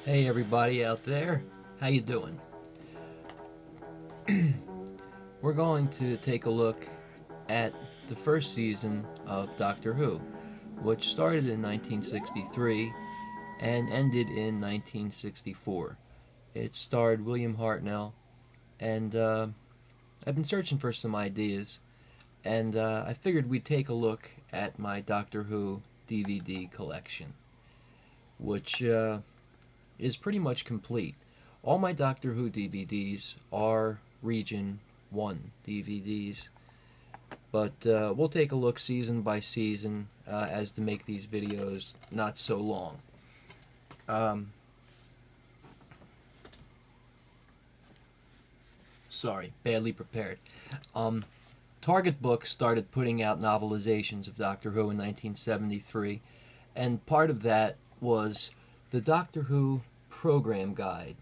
Hey everybody out there, how you doing? We're going to take a look at the first season of Doctor Who, which started in 1963 and ended in 1964. It starred William Hartnell, and I've been searching for some ideas, and I figured we'd take a look at my Doctor Who DVD collection, which is pretty much complete. All my Doctor Who DVDs are Region 1 DVDs, but we'll take a look season by season as to make these videos not so long. Um, Sorry, badly prepared. Um, Target Books started putting out novelizations of Doctor Who in 1973, and part of that was the Doctor Who Program Guide.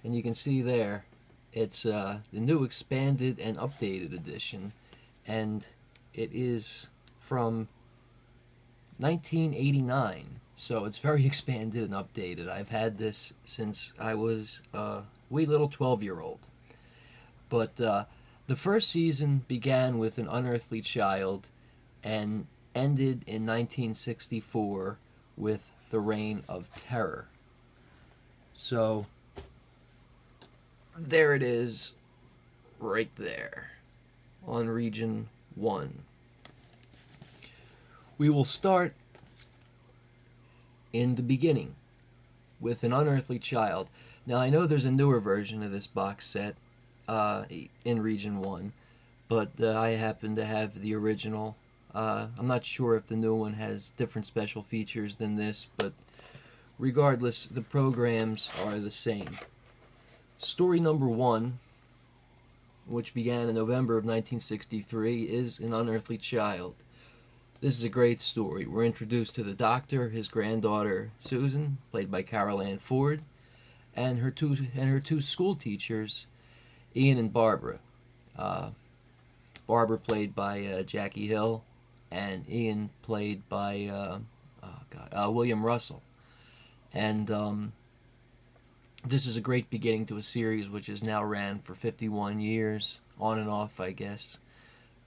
And you can see there, it's the new expanded and updated edition, and it is from 1989, so it's very expanded and updated. I've had this since I was a wee little 12-year-old. But the first season began with An Unearthly Child and ended in 1964 with The Reign of Terror. So there it is, right there, on Region 1. We will start in the beginning with An Unearthly Child. Now, I know there's a newer version of this box set in Region 1, but I happen to have the original. I'm not sure if the new one has different special features than this, but regardless, the programs are the same. Story number 1, which began in November of 1963, is An Unearthly Child. This is a great story. We're introduced to the Doctor, his granddaughter Susan, played by Carol Ann Ford, and her two school teachers, Ian and Barbara. Barbara played by Jackie Hill, and Ian played by William Russell. And this is a great beginning to a series which has now ran for 51 years, on and off, I guess.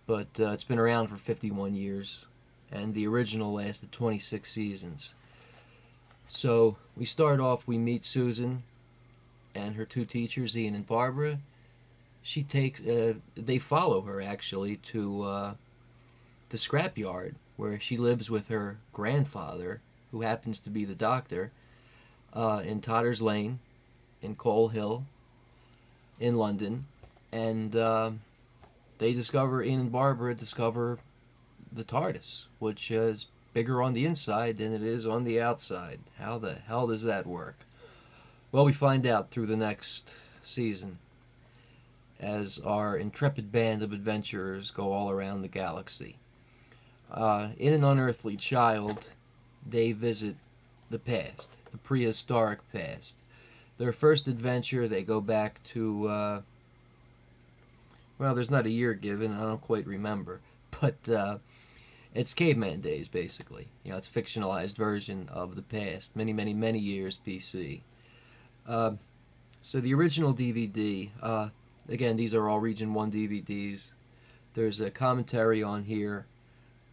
But it's been around for 51 years, and the original lasted 26 seasons. So we start off, we meet Susan and her two teachers, Ian and Barbara. They follow her actually to the scrapyard where she lives with her grandfather, who happens to be the Doctor, in Totter's Lane, in Coal Hill, in London, and Ian and Barbara discover the TARDIS, which is bigger on the inside than it is on the outside. How the hell does that work? Well, we find out through the next season, as our intrepid band of adventurers go all around the galaxy. In An Unearthly Child, they visit the past, the prehistoric past. Their first adventure, they go back to, well, there's not a year given, I don't quite remember, but it's caveman days, basically. You know, it's a fictionalized version of the past, many, many, many years BC. So the original DVD, again, these are all Region 1 DVDs. There's a commentary on here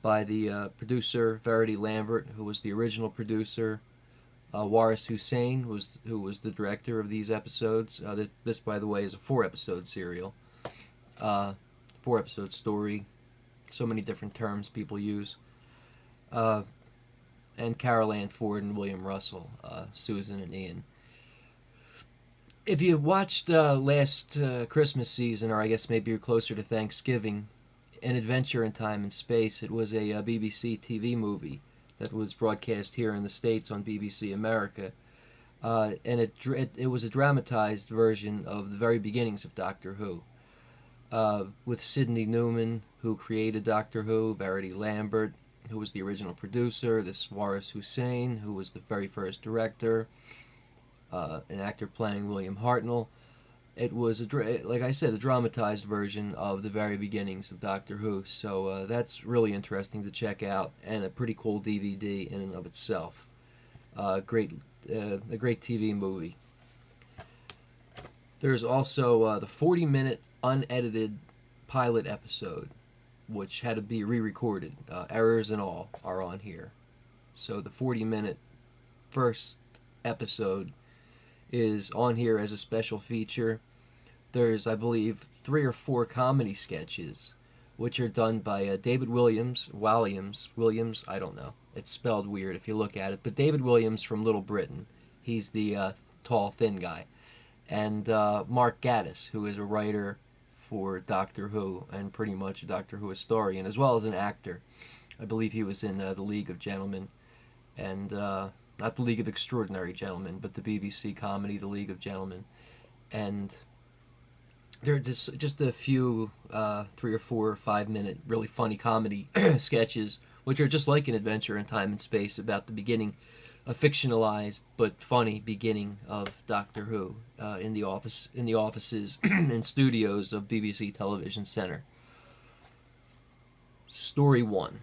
by the producer, Verity Lambert, who was the original producer. Waris Hussein, who was the director of these episodes. This, by the way, is a 4-episode serial. 4-episode story. So many different terms people use. And Carol Ann Ford and William Russell, Susan and Ian. If you watched last Christmas season, or I guess maybe you're closer to Thanksgiving, An Adventure in Time and Space, it was a BBC TV movie that was broadcast here in the States on BBC America. And it was a dramatized version of the very beginnings of Doctor Who. With Sidney Newman, who created Doctor Who, Verity Lambert, who was the original producer, this Waris Hussein, who was the very first director, an actor playing William Hartnell. It was, like I said, a dramatized version of the very beginnings of Doctor Who, so that's really interesting to check out, and a pretty cool DVD in and of itself. Great, a great TV movie. There's also the 40-minute unedited pilot episode, which had to be re-recorded. Errors and all are on here. So the 40-minute first episode is on here as a special feature. There's, I believe, 3 or 4 comedy sketches, which are done by David Williams, I don't know. It's spelled weird if you look at it. But David Williams from Little Britain. He's the tall, thin guy. And Mark Gatiss, who is a writer for Doctor Who and pretty much a Doctor Who historian, as well as an actor. I believe he was in The League of Gentlemen, and not The League of Extraordinary Gentlemen, but the BBC comedy The League of Gentlemen. And there are just a few 3 or 4 or 5 minute really funny comedy sketches, which are just like an adventure in time and space about the beginning, a fictionalized but funny beginning of Doctor Who in the offices and studios of BBC Television Centre. Story 1.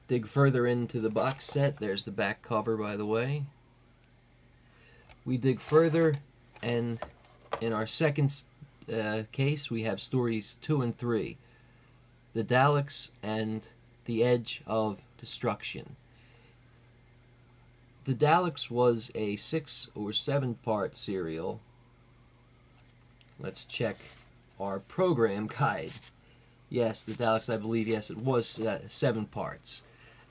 Dig further into the box set. There's the back cover, by the way. We dig further, and in our second case, we have stories 2 and 3. The Daleks and the Edge of Destruction. The Daleks was a 6 or 7 part serial. Let's check our program guide. Yes, the Daleks, I believe, yes, it was 7 parts.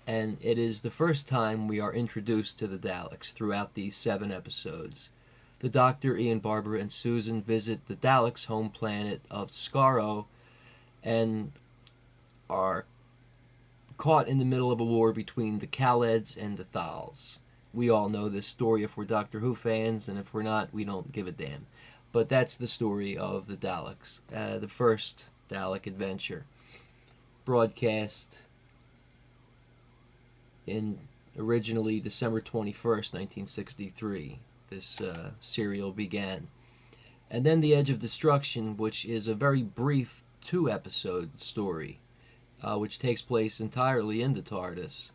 And it is the first time we are introduced to the Daleks throughout these 7 episodes. The Doctor, Ian, Barbara, and Susan visit the Daleks' home planet of Skaro and are caught in the middle of a war between the Kaleds and the Thals. We all know this story if we're Doctor Who fans, and if we're not, we don't give a damn. But that's the story of the Daleks, the first Dalek adventure. Broadcast in originally December 21st, 1963. This serial began. And then The Edge of Destruction, which is a very brief 2-episode story, which takes place entirely in the TARDIS.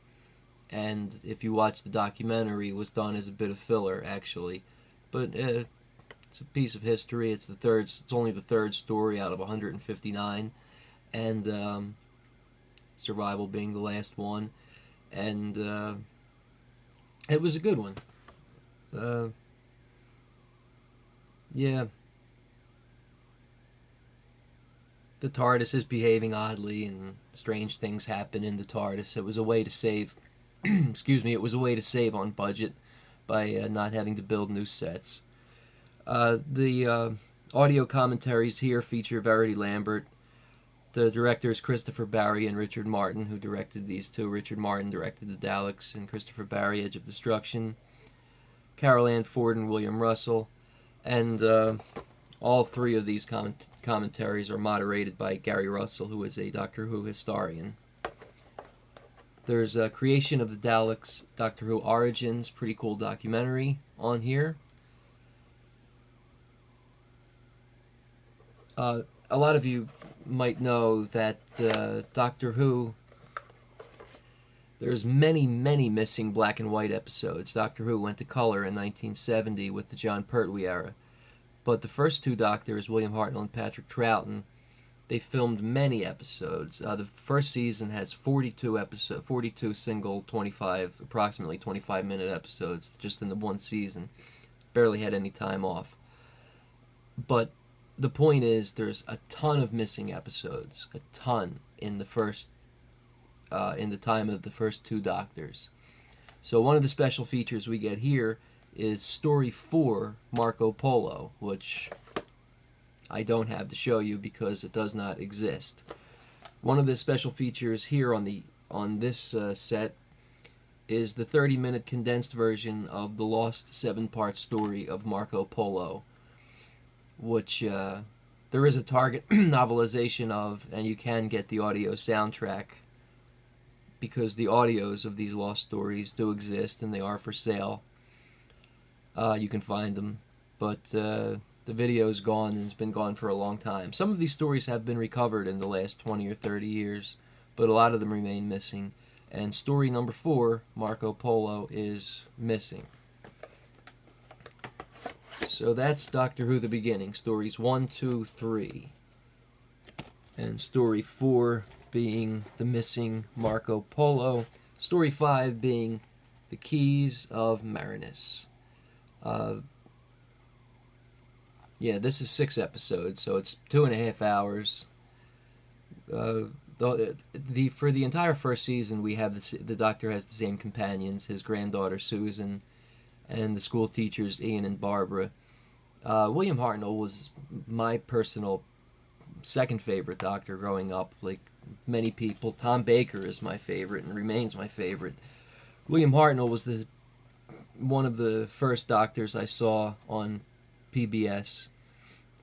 And if you watch the documentary, it was done as a bit of filler, actually. But it's a piece of history. It's only the 3rd story out of 159, and Survival being the last one. And it was a good one. Yeah. The TARDIS is behaving oddly, and strange things happen in the TARDIS. It was a way to save, it was a way to save on budget by not having to build new sets. The audio commentaries here feature Verity Lambert. The directors Christopher Barry and Richard Martin, who directed these 2. Richard Martin directed The Daleks, and Christopher Barry, Edge of Destruction. Carol Ann Ford and William Russell. And all 3 of these commentaries are moderated by Gary Russell, who is a Doctor Who historian. There's a Creation of the Daleks, Doctor Who Origins, pretty cool documentary on here. A lot of you might know that Doctor Who, there's many missing black and white episodes. Doctor Who went to color in 1970 with the John Pertwee era. But the first 2 Doctors, William Hartnell and Patrick Troughton, they filmed many episodes. The first season has 42 single approximately 25-minute episodes just in the one season. Barely had any time off. But the point is, there's a ton of missing episodes, a ton in the time of the first 2 Doctors. So one of the special features we get here is Story 4, Marco Polo, which I don't have to show you because it does not exist. One of the special features here on this set is the 30-minute condensed version of the lost 7-part story of Marco Polo, which there is a Target novelization of, and you can get the audio soundtrack because the audios of these lost stories do exist and they are for sale. You can find them, but the video is gone and it's been gone for a long time. Some of these stories have been recovered in the last 20 or 30 years, but a lot of them remain missing. And story number 4, Marco Polo, is missing. So that's Doctor Who the beginning, stories 1, 2, 3. And story 4 being the missing Marco Polo. Story 5 being the Keys of Marinus. Yeah, this is 6 episodes, so it's 2.5 hours. For the entire first season, we have the Doctor has the same companions, his granddaughter Susan, and the school teachers Ian and Barbara. William Hartnell was my personal second favorite Doctor growing up. Like many people, Tom Baker is my favorite and remains my favorite. William Hartnell was one of the first Doctors I saw on PBS,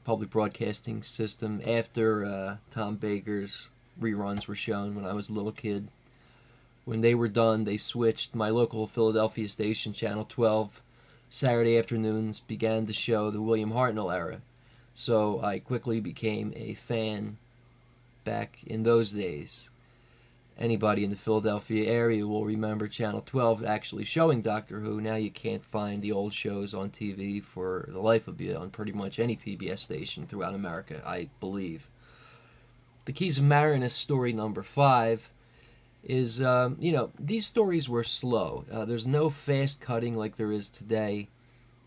Public Broadcasting System, after Tom Baker's reruns were shown when I was a little kid. When they were done, they switched. My local Philadelphia station, Channel 12, Saturday afternoons began to show the William Hartnell era. So I quickly became a fan back in those days. Anybody in the Philadelphia area will remember Channel 12 actually showing Doctor Who. Now you can't find the old shows on TV for the life of you on pretty much any PBS station throughout America, I believe. The Keys of Marinus, story number 5, is, these stories were slow. There's no fast cutting like there is today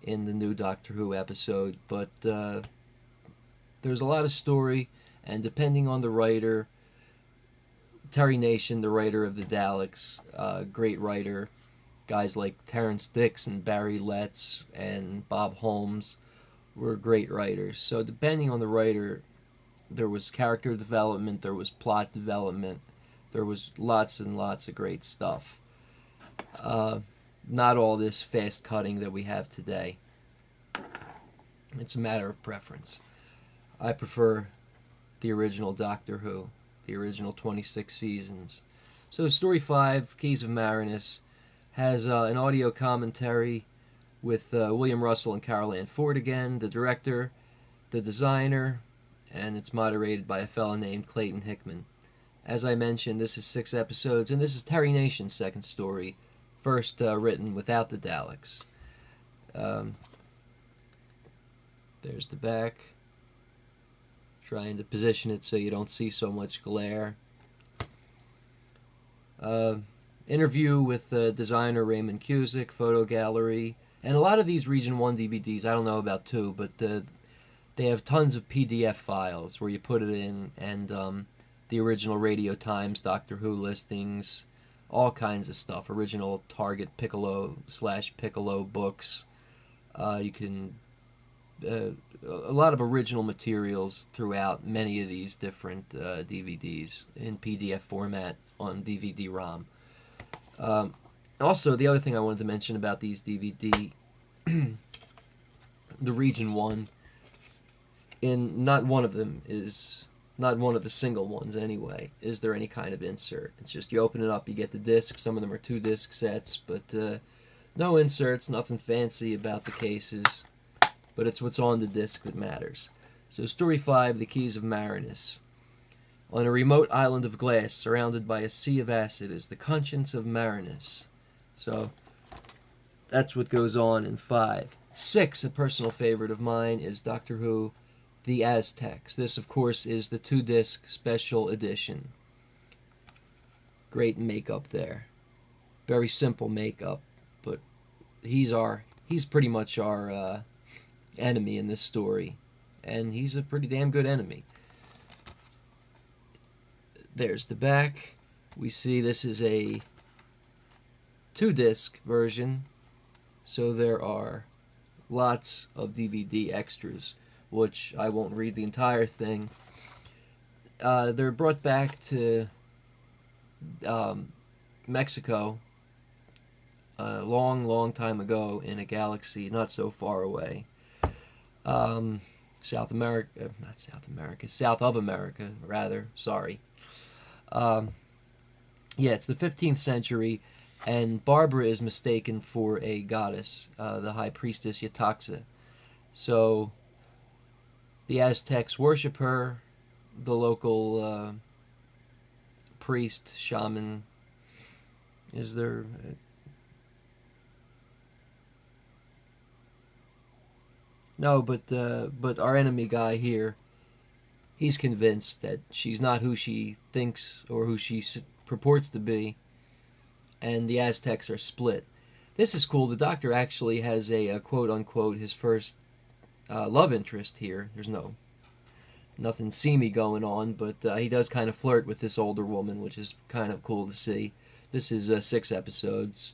in the new Doctor Who episode, but there's a lot of story, and depending on the writer, Terry Nation, the writer of the Daleks, great writer, guys like Terrence Dix and Barry Letts and Bob Holmes were great writers. So depending on the writer, there was character development, there was plot development, there was lots and lots of great stuff. Not all this fast cutting that we have today. It's a matter of preference. I prefer the original Doctor Who, the original 26 seasons. So story 5, Keys of Marinus, has an audio commentary with William Russell and Carol Ann Ford again, the director, the designer, and it's moderated by a fellow named Clayton Hickman. As I mentioned, this is 6 episodes, and this is Terry Nation's second story, first written without the Daleks. There's the back. Trying to position it so you don't see so much glare. Interview with designer Raymond Cusick, photo gallery, and a lot of these Region 1 DVDs, I don't know about 2, but they have tons of PDF files where you put it in, and the original Radio Times, Doctor Who listings, all kinds of stuff. Original Target Piccolo/Piccolo books. You can a lot of original materials throughout many of these different DVDs in PDF format on DVD-ROM. Also, the other thing I wanted to mention about these DVD, the Region 1, in not one of them is, not one of the single ones anyway, is there any kind of insert. It's just you open it up, you get the disc. Some of them are 2-disc sets, but no inserts, nothing fancy about the cases, but it's what's on the disc that matters. So story 5, The Keys of Marinus. On a remote island of glass, surrounded by a sea of acid, is the conscience of Marinus. So that's what goes on in 5. 6, a personal favorite of mine, is Doctor Who, The Aztecs. This, of course, is the 2-disc special edition. Great makeup there. Very simple makeup, but he's pretty much our enemy in this story, and he's a pretty damn good enemy. There's the back. We see this is a 2-disc version, so there are lots of DVD extras, which I won't read the entire thing. They're brought back to Mexico a long, long time ago in a galaxy not so far away. South of America, rather, sorry. Yeah, it's the 15th century, and Barbara is mistaken for a goddess, the high priestess Yataxa. So the Aztecs worship her. The local priest, shaman, Is there? No, but our enemy guy here, he's convinced that she's not who she thinks or who she purports to be, and the Aztecs are split. This is cool. The Doctor actually has a quote unquote his first love interest here. There's nothing seamy going on, but he does kind of flirt with this older woman, which is kind of cool to see. This is 6 episodes.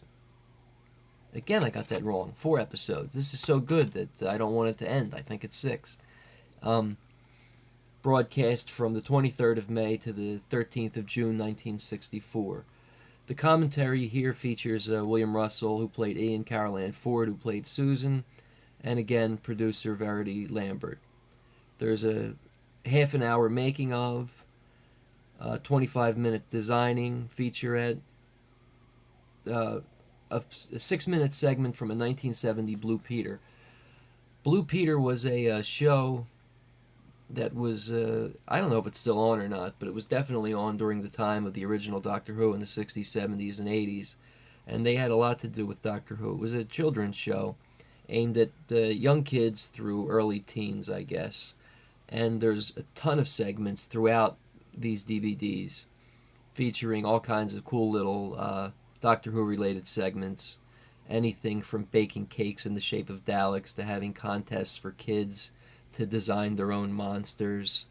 Again, I got that wrong. 4 episodes. This is so good that I don't want it to end. I think it's 6. Broadcast from the 23rd of May to the 13th of June, 1964. The commentary here features William Russell, who played Ian, Carol Ann Ford, who played Susan, and again, producer Verity Lambert. There's a half an hour making of, 25-minute designing featurette, a 6-minute segment from a 1970 Blue Peter. Blue Peter was a show that was, I don't know if it's still on or not, but it was definitely on during the time of the original Doctor Who in the 60s, 70s, and 80s. And they had a lot to do with Doctor Who. It was a children's show aimed at young kids through early teens, I guess. And there's a ton of segments throughout these DVDs featuring all kinds of cool little Doctor Who related segments. Anything from baking cakes in the shape of Daleks to having contests for kids to design their own monsters,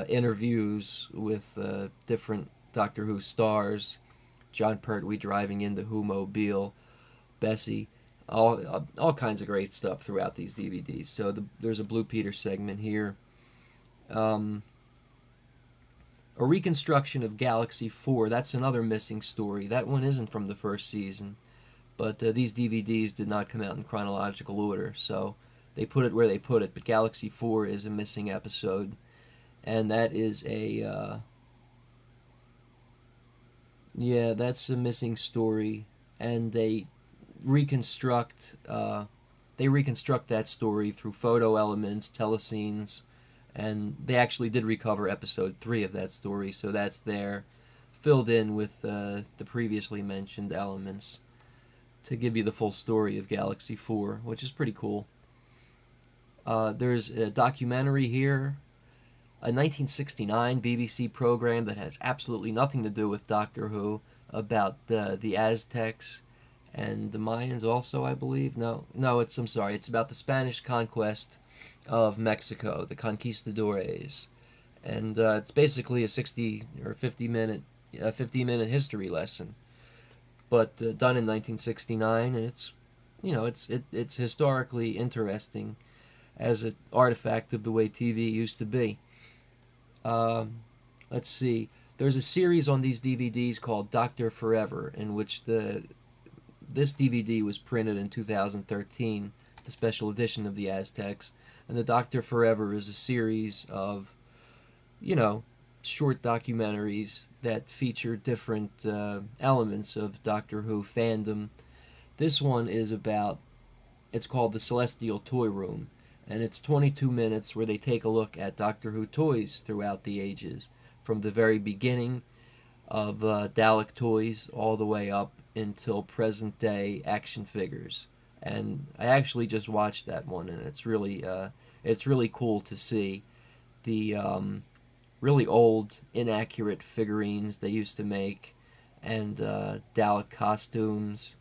interviews with different Doctor Who stars, John Pertwee driving in the Who-mobile, Bessie, all kinds of great stuff throughout these DVDs. So there's a Blue Peter segment here. A reconstruction of Galaxy 4, that's another missing story. That one isn't from the first season, but these DVDs did not come out in chronological order, so they put it where they put it. But Galaxy 4 is a missing episode, and that is that's a missing story, and they reconstruct that story through photo elements, telescenes, and they actually did recover episode 3 of that story, so that's there, filled in with the previously mentioned elements to give you the full story of Galaxy 4, which is pretty cool. There's a documentary here, a 1969 BBC program that has absolutely nothing to do with Doctor Who, about the Aztecs and the Mayans also, I believe. It's about the Spanish conquest of Mexico, the conquistadores. And it's basically a 60 or 50-minute history lesson, but done in 1969, and it's historically interesting as an artifact of the way TV used to be. Let's see. There's a series on these DVDs called Doctor Forever, in which this DVD was printed in 2013, the special edition of the Aztecs, and the Doctor Forever is a series of, short documentaries that feature different elements of Doctor Who fandom. This one is it's called The Celestial Toy Room, and it's 22 minutes where they take a look at Doctor Who toys throughout the ages, from the very beginning of Dalek toys all the way up until present day action figures. And I actually just watched that one, and it's really cool to see the really old, inaccurate figurines they used to make, and Dalek costumes,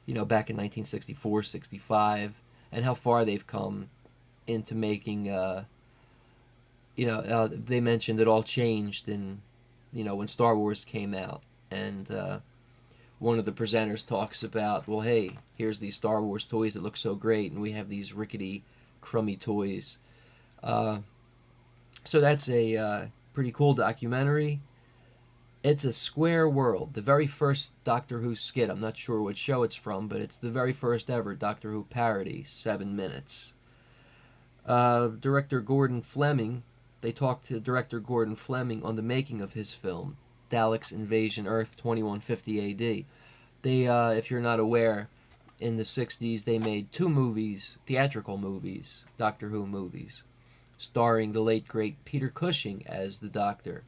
back in 1964, 65, and how far they've come into making, they mentioned it all changed when Star Wars came out, and one of the presenters talks about, well, hey, here's these Star Wars toys that look so great, and we have these rickety, crummy toys. So that's a pretty cool documentary. It's a square world. The very first Doctor Who skit, I'm not sure what show it's from, but it's the very first ever Doctor Who parody, 7 minutes. Director Gordon Fleming, they talked to Director Gordon Fleming on the making of his film, Daleks Invasion Earth 2150 AD. They, if you're not aware, in the 60s they made 2 movies, theatrical movies, Doctor Who movies, starring the late great Peter Cushing as the Doctor.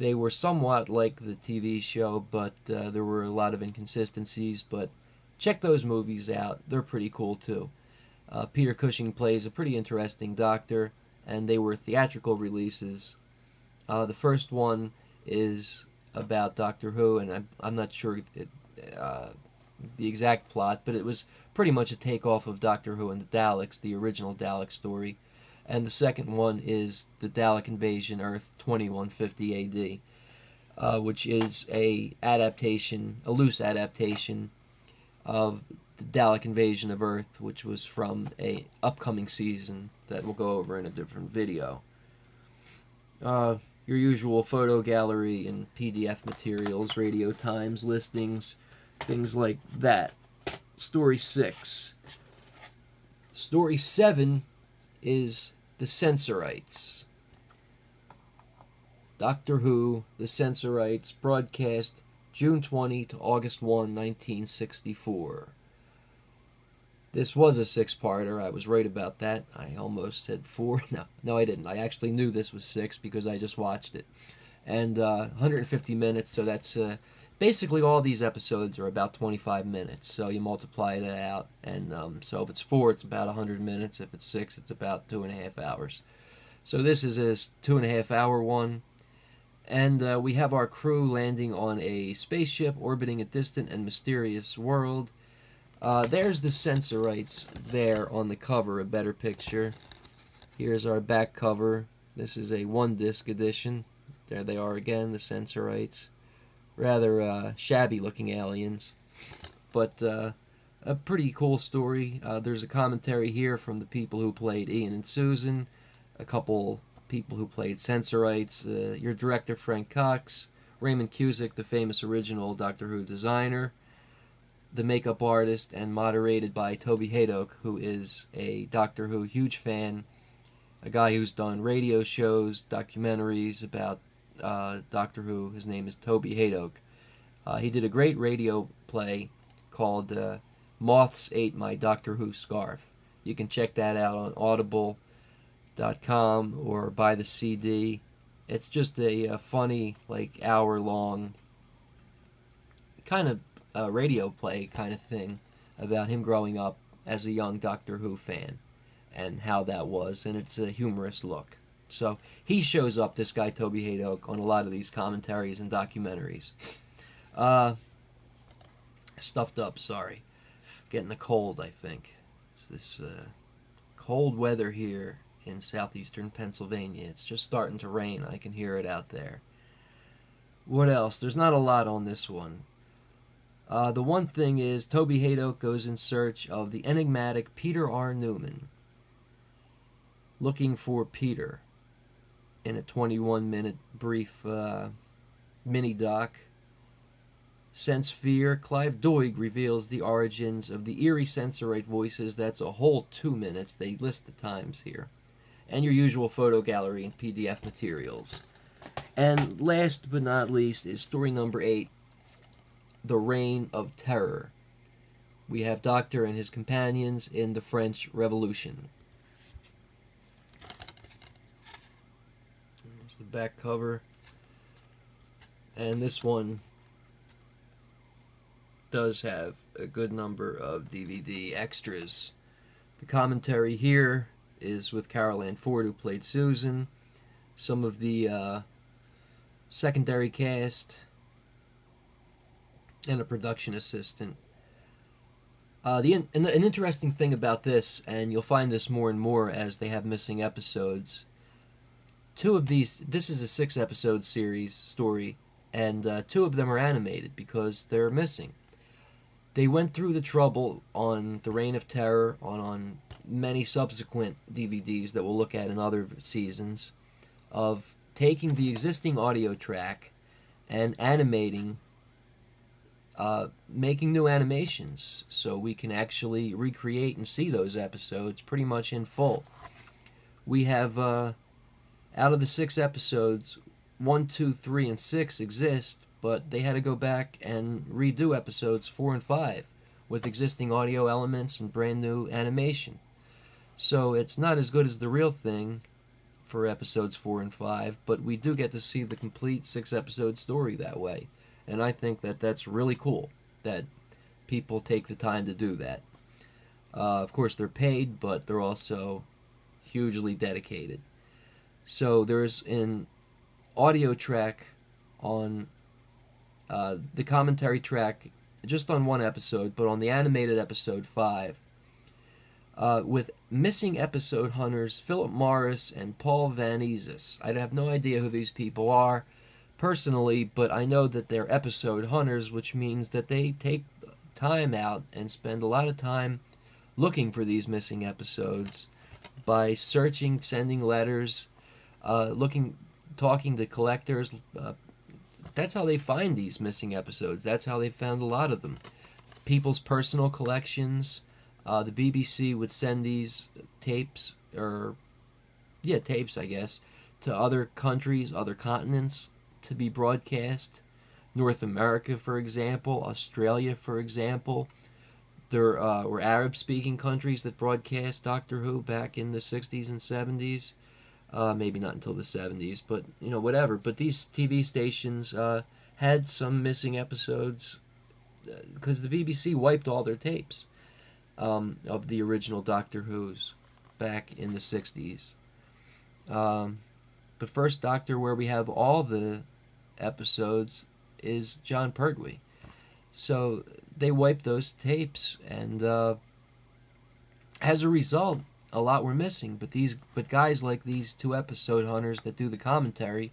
They were somewhat like the TV show, but there were a lot of inconsistencies. But check those movies out. They're pretty cool, too. Peter Cushing plays a pretty interesting doctor, and they were theatrical releases. The first one is about Doctor Who, and I'm not sure the exact plot, but it was pretty much a takeoff of Doctor Who and the Daleks, the original Dalek story. And the second one is the Dalek Invasion, Earth 2150 AD, which is a loose adaptation of the Dalek Invasion of Earth, which was from a upcoming season that we'll go over in a different video. Your usual photo gallery and PDF materials, radio times, listings, things like that. Story 6. Story 7 is The Censorites. Doctor Who, The Censorites, broadcast June 20 to August 1, 1964. This was a 6-parter. I was right about that. I almost said 4. No, I didn't. I actually knew this was 6 because I just watched it. And 150 minutes, so that's basically all these episodes are about 25 minutes. So you multiply that out, and so if it's 4, it's about 100 minutes. If it's 6, it's about 2.5 hours. So this is a 2.5-hour one. And we have our crew landing on a spaceship orbiting a distant and mysterious world. There's the Censorites there on the cover, a better picture. Here's our back cover. This is a 1-disc edition. There they are again, the Censorites. Rather shabby looking aliens, but a pretty cool story. There's a commentary here from the people who played Ian and Susan, a couple people who played Censorites, your director Frank Cox, Raymond Cusick, the famous original Doctor Who designer, the makeup artist, and moderated by Toby Hadoke, who is a Doctor Who huge fan, a guy who's done radio shows, documentaries about Doctor Who. His name is Toby Hadoke. He did a great radio play called Moths Ate My Doctor Who Scarf. You can check that out on audible.com or buy the CD. It's just a funny, like, hour-long kind of radio play kind of thing about him growing up as a young Doctor Who fan and how that was, and it's a humorous look. So he shows up, this guy Toby Hadoke, on a lot of these commentaries and documentaries. Stuffed up, sorry. Getting a cold, I think. It's this cold weather here in southeastern Pennsylvania. It's just starting to rain. I can hear it out there. What else? There's not a lot on this one. The one thing is Toby Hadoke goes in search of the enigmatic Peter R. Newman, looking for Peter in a 21-minute brief mini-doc. Sense Fear, Clive Doig reveals the origins of the eerie Censorite voices. That's a whole 2 minutes. They list the times here. And your usual photo gallery and PDF materials. And last but not least is story number 8, The Reign of Terror. We have Doctor and his companions in the French Revolution. There's the back cover. And this one does have a good number of DVD extras. The commentary here is with Carol Ann Ford, who played Susan. Some of the secondary cast and a production assistant. An interesting thing about this, and you'll find this more and more as they have missing episodes, this is a 6-episode series story, and 2 of them are animated because they're missing. They went through the trouble on The Reign of Terror, on many subsequent DVDs that we'll look at in other seasons, of taking the existing audio track and animating, making new animations so we can actually recreate and see those episodes pretty much in full. We have, out of the 6 episodes, 1, 2, 3, and 6 exist, but they had to go back and redo episodes 4 and 5 with existing audio elements and brand new animation. So it's not as good as the real thing for episodes 4 and 5, but we do get to see the complete 6-episode story that way. And I think that that's really cool that people take the time to do that. Of course, they're paid, but they're also hugely dedicated. So there's an audio track on the commentary track just on one episode, but on the animated episode 5, with missing episode hunters Philip Morris and Paul Van Ezes. I have no idea who these people are personally, but I know that they're episode hunters, which means that they take time out and spend a lot of time looking for these missing episodes by searching, sending letters, talking to collectors. That's how they find these missing episodes. That's how they found a lot of them. People's personal collections. The BBC would send these tapes, tapes, I guess, to other countries, other continents to be broadcast. North America, for example, Australia, for example. There were Arab-speaking countries that broadcast Doctor Who back in the 60s and 70s. Maybe not until the 70s, but, whatever. But these TV stations had some missing episodes because the BBC wiped all their tapes of the original Doctor Who's back in the 60s. The first Doctor where we have all the episodes is John Pertwee. So they wiped those tapes, and as a result, a lot were missing. But guys like these 2 episode hunters that do the commentary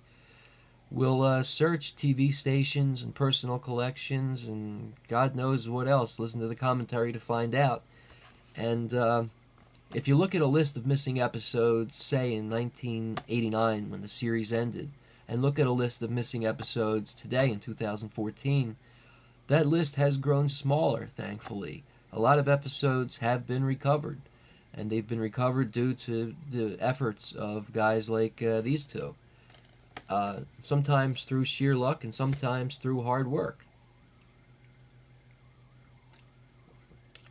will search TV stations and personal collections and God knows what else. Listen to the commentary to find out. And if you look at a list of missing episodes, say in 1989 when the series ended, and look at a list of missing episodes today in 2014, that list has grown smaller, thankfully. A lot of episodes have been recovered, and they've been recovered due to the efforts of guys like these 2. Sometimes through sheer luck and sometimes through hard work.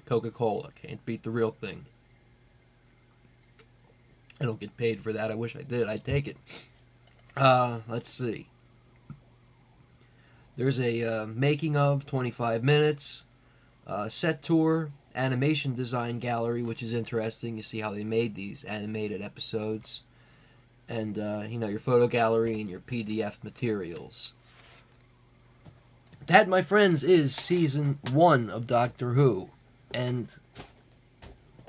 Coca-Cola can't beat the real thing. I don't get paid for that. I wish I did. I'd take it. Let's see. There's a making of 25 minutes, set tour, animation design gallery, which is interesting. You see how they made these animated episodes, and your photo gallery and your PDF materials. That, my friends, is season 1 of Doctor Who, and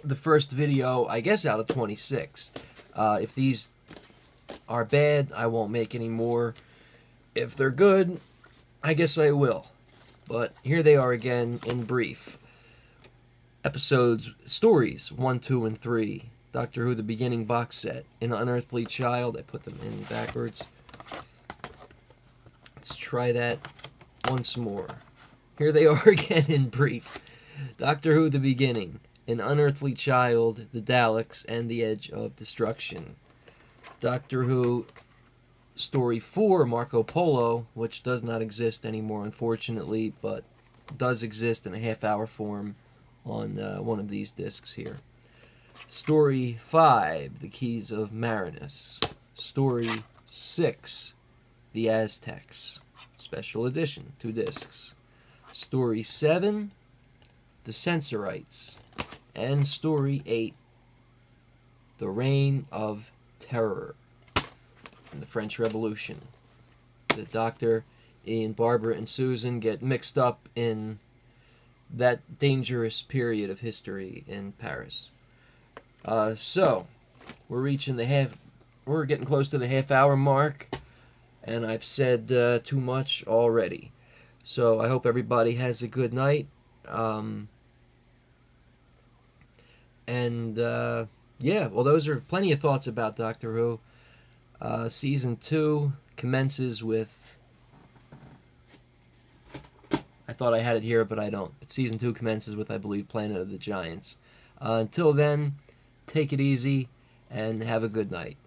the first video, I guess, out of 26. If these are bad, I won't make any more. If they're good, I guess I will. But here they are again in brief. Stories 1, 2, and 3. Doctor Who, the beginning box set. An Unearthly Child. I put them in backwards. Let's try that once more. Here they are again in brief. Doctor Who, the beginning. An Unearthly Child, the Daleks, and the Edge of Destruction. Doctor Who, Story 4, Marco Polo, which does not exist anymore, unfortunately, but does exist in a half-hour form on one of these discs here. Story 5, The Keys of Marinus. Story 6, The Aztecs. Special edition, 2 discs. Story 7, The Censorites. And Story 8, The Reign of Terror in the French Revolution. The Doctor, Ian, Barbara, and Susan get mixed up in that dangerous period of history in Paris. So, we're getting close to the half-hour mark, and I've said too much already. So, I hope everybody has a good night. Those are plenty of thoughts about Doctor Who. Season 2 commences with... I thought I had it here, but I don't. But Season 2 commences with, I believe, Planet of the Giants. Until then, take it easy and have a good night.